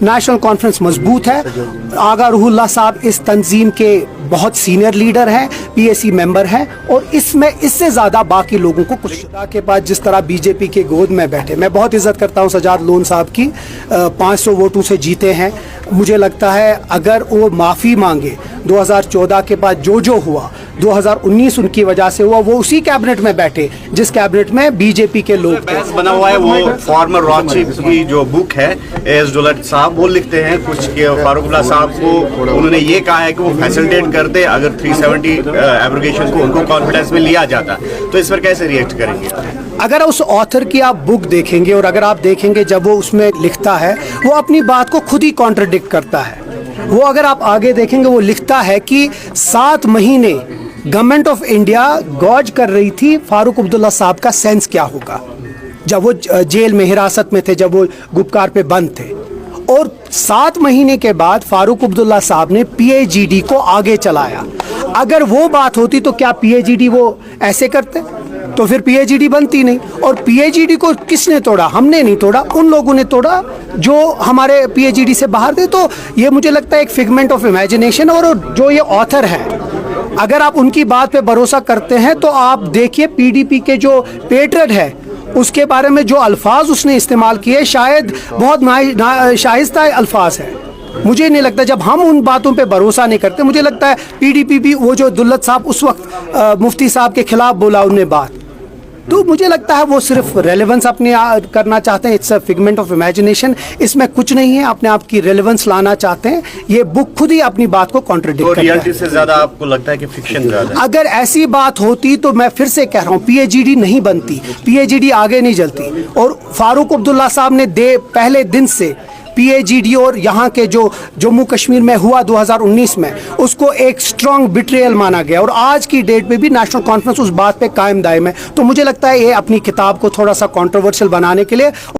National conference مضبوط ہے. آغا روح اللہ صاحب اس تنظیم کے بہت سینئر لیڈر ہیں, پی اے سی ممبر ہیں, اور اس میں اس سے زیادہ باقی لوگوں کو کچھ کے بعد جس طرح بی جے پی کے گود میں بیٹھے. میں بہت عزت کرتا ہوں سجاد لون صاحب کی, 500 ووٹوں سے جیتے ہیں. مجھے لگتا ہے اگر وہ معافی مانگے 2014 کے بعد جو ہوا 2019 ان کی وجہ سے ہوا, وہ اسی کیبنٹ میں بیٹھے جس کیبنٹ میں بی جے پی کے لوگ بحث بنا ہوا ہے. وہ فارمر راڈ چیف کی جو بک ہے ایس ڈولٹ صاحب وہ لکھتے ہیں کچھ کہ فاروق اللہ صاحب کو انہوں نے یہ کہا ہے کہ وہ فیسلٹیٹ کرتے اگر 370 ایبروگیشن کو ان کو کانفیڈنس میں لیا جاتا. تو اس پر کیسے ریئیکٹ کریں گے؟ اگر اس آتھر کی آپ بک دیکھیں گے اور اگر آپ دیکھیں گے جب وہ اس میں لکھتا ہے وہ اپنی بات کو خود ہی کانٹرڈکٹ کرتا ہے. وہ اگر آپ آگے دیکھیں گے وہ لکھتا ہے کہ 7 مہینے گورنمنٹ آف انڈیا گوج کر رہی تھی فاروق عبداللہ صاحب کا سینس کیا ہوگا جب وہ جیل میں حراست میں تھے, جب وہ گپکار پہ بند تھے. اور 7 مہینے کے بعد فاروق عبداللہ صاحب نے پی اے جی ڈی کو آگے چلایا. اگر وہ بات ہوتی تو کیا پی اے جی ڈی وہ ایسے کرتے؟ تو پھر پی اے جی ڈی بنتی نہیں. اور پی اے جی ڈی کو کس نے توڑا؟ ہم نے نہیں توڑا, ان لوگوں نے توڑا جو ہمارے پی اے جی ڈی سے باہر تھے. تو یہ مجھے لگتا ہے ایک فگمنٹ آف امیجنیشن. اور جو یہ آتھر ہے اگر آپ ان کی بات پہ بھروسہ کرتے ہیں تو آپ دیکھیے پی ڈی پی کے جو پیٹرن ہے اس کے بارے میں جو الفاظ اس نے استعمال کیے شاید بہت شائستہ الفاظ ہیں. مجھے نہیں لگتا, جب ہم ان باتوں پہ بھروسہ نہیں کرتے, مجھے لگتا ہے پی ڈی پی بھی وہ جو دلت صاحب اس وقت مفتی صاحب کے خلاف بولا انہوں نے بات, تو مجھے لگتا ہے وہ صرف ریلیونس اپنے کرنا چاہتے ہیں. اٹس اے فگمنٹ آف امیجنیشن, اس میں کچھ نہیں ہے, اپنے آپ کی ریلیونس لانا چاہتے ہیں. یہ بک خود ہی اپنی بات کو کانٹرڈکٹ کرتا ہے. ریئلٹی سے زیادہ آپ کو لگتا ہے کہ فکشن زیادہ ہے؟ اگر ایسی بات ہوتی تو میں پھر سے کہہ رہا ہوں پی اے جی ڈی نہیں بنتی, پی اے جی ڈی آگے نہیں چلتی. اور فاروق عبداللہ صاحب نے پہلے دن سے پی اے جی ڈی اور یہاں کے جو جموں کشمیر میں ہوا 2019 میں اس کو ایک اسٹرانگ بٹریل مانا گیا, اور آج کی ڈیٹ میں بھی نیشنل کانفرنس اس بات پہ قائم دائم ہے. تو مجھے لگتا ہے یہ اپنی کتاب کو تھوڑا سا کنٹروورشل بنانے کے لیے